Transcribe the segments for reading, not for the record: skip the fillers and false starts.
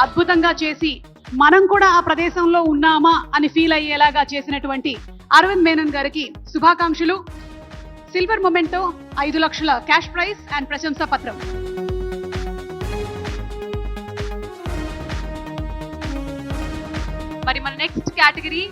అద్భుతంగా చేసి మనం కూడా ఆ ప్రదేశంలో ఉన్నామా అని ఫీల్ అయ్యేలాగా చేసినటువంటి అరవింద్ మేనన్ గారికి శుభాకాంక్షలు. సిల్వర్ మొమెంటో 5 లక్షల క్యాష్ ప్రైజ్ అండ్ ప్రశంసా పత్రం. మరి మన నెక్స్ట్ కేటగిరీ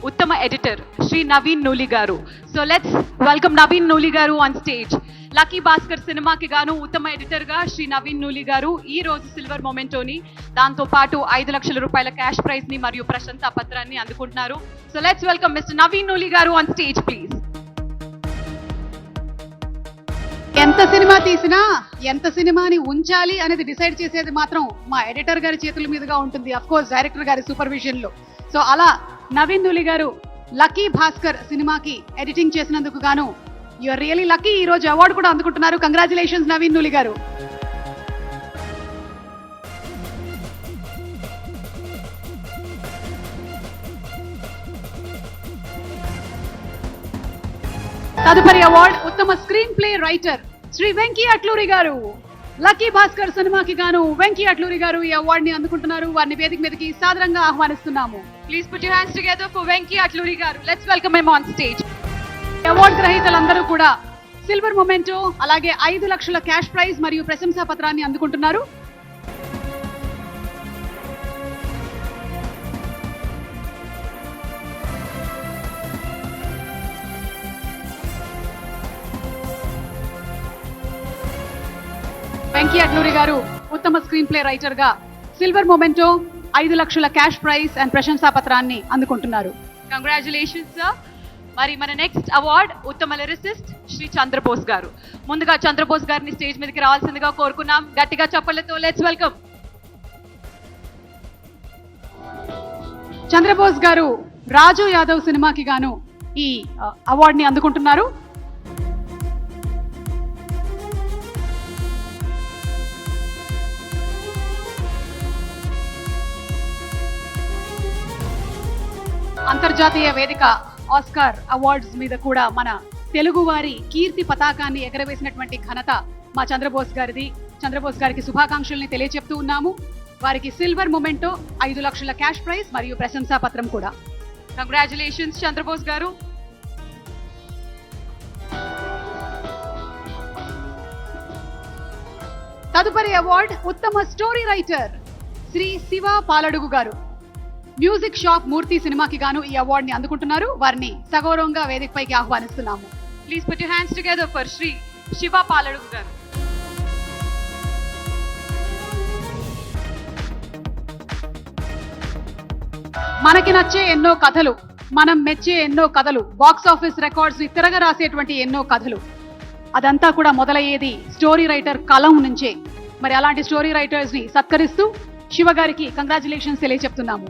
ఉత్తమ ఎడిటర్ శ్రీ నవీన్ నూలి గారు. So let's welcome Naveen Nooli garu on stage. Lucky Bhaskar సినిమాకి గాను ఉత్తమ ఎడిటర్ గా శ్రీ నవీన్ నూలి గారు ఈ రోజు సిల్వర్ మొమెంటోని, దాంతో పాటు 5 లక్షల రూపాయల క్యాష్ ప్రైజ్ ని మరియు ప్రశంసా పత్రాన్ని అందుకుంటున్నారు. So let's welcome mister Naveen Nooli garu on stage please. ఎంత సినిమా తీసినా ఎంత సినిమాని ఉంచాలి అనేది డిసైడ్ చేసేది మాత్రం మా ఎడిటర్ గారి చేతుల మీదుగా ఉంటుంది, అఫ్ కోర్స్ డైరెక్టర్ గారి సూపర్విజన్ లో. సో అలా నవీన్ నూలి గారు లక్కీ భాస్కర్ సినిమాకి ఎడిటింగ్ చేసినందుకు గాను యు ఆర్ రియలీ లక్కీ. ఈ రోజు అవార్డు కూడా అందుకుంటున్నారు. కంగ్రాచులేషన్స్ నవీన్ నూలి గారు. తదుపరి అవార్డు ఉత్తమ screenplay writer Shri Venky Atluri గారు. లక్కీ భాస్కర్ సినిమాకి గాను వెంకీ అట్లూరి గారు ఈ అవార్డు ని అందుకుంటున్నారు. వారిని వేదిక మీదకి సాదరంగా ఆహ్వానిస్తున్నాము. Please put your hands together for Venky Atluri garu. Let's welcome him on stage. Award గ్రహీతలందరూ కూడా సిల్వర్ మొమెంటో అలాగే 5 లక్షల క్యాష్ ప్రైజ్ మరియు ప్రశంసా పత్రాన్ని అందుకుంటున్నారు. వెంకీ అట్లూరి గారు ఉత్తమ స్క్రీన్ ప్లే రైటర్ గా సిల్వర్ మొమెంటో 5 లక్షల క్యాష్ ప్రైజ్ అండ్ ప్రశంసా పత్రాన్ని అందుకుంటున్నారు. Congratulations sir. మరి మన నెక్స్ట్ అవార్డ్ ఉత్తమ లిరిసిస్ట్ శ్రీ చంద్రబోస్ గారు. ముందుగా చంద్రబోస్ గారిని స్టేజ్ మీదకి రావాల్సిందిగా కోరుకున్నాం. గట్టిగా చప్పలతో లెట్స్ వెల్కమ్. చంద్రబోస్ గారు రాజు యాదవ్ సినిమాకి గాను ఈ అవార్డుని అందుకుంటున్నారు. అంతర్జాతీయ వేదిక ఆస్కార్ అవార్డ్స్ మీద కూడా మన తెలుగు వారి కీర్తి పతాకాన్ని ఎగరవేసినటువంటి ఘనత మా చంద్రబోస్ గారిది. చంద్రబోస్ గారికి శుభాకాంక్షల్ని తెలియజెప్తూ ఉన్నాము. వారికి సిల్వర్ మొమెంటో 5 లక్షల క్యాష్ ప్రైజ్ మరియు ప్రశంసా పత్రం కూడా. కంగ్రాచులేషన్స్ చంద్రబోస్ గారు. తదుపరి అవార్డ్ ఉత్తమ స్టోరీ రైటర్ శ్రీ శివ పాలడుగు గారు. మ్యూజిక్ షాప్ మూర్తి సినిమాకి గాను ఈ అవార్డుని అందుకుంటున్నారు. వారిని సగౌరవంగా వేదికపైకి ఆహ్వానిస్తున్నాము. Please put your hands together for Shri Shiva Paladugu garu. మనకి నచ్చే ఎన్నో కథలు, మనం మెచ్చే ఎన్నో కథలు, బాక్స్ ఆఫీస్ రికార్డ్స్ ని తిరగ రాసేటువంటి ఎన్నో కథలు, అదంతా కూడా మొదలయ్యేది స్టోరీ రైటర్ కలం నుంచే. మరి అలాంటి స్టోరీ రైటర్స్ ని సత్కరిస్తూ శివ గారికి కంగ్రాచులేషన్స్ తెలియజెప్తున్నాము.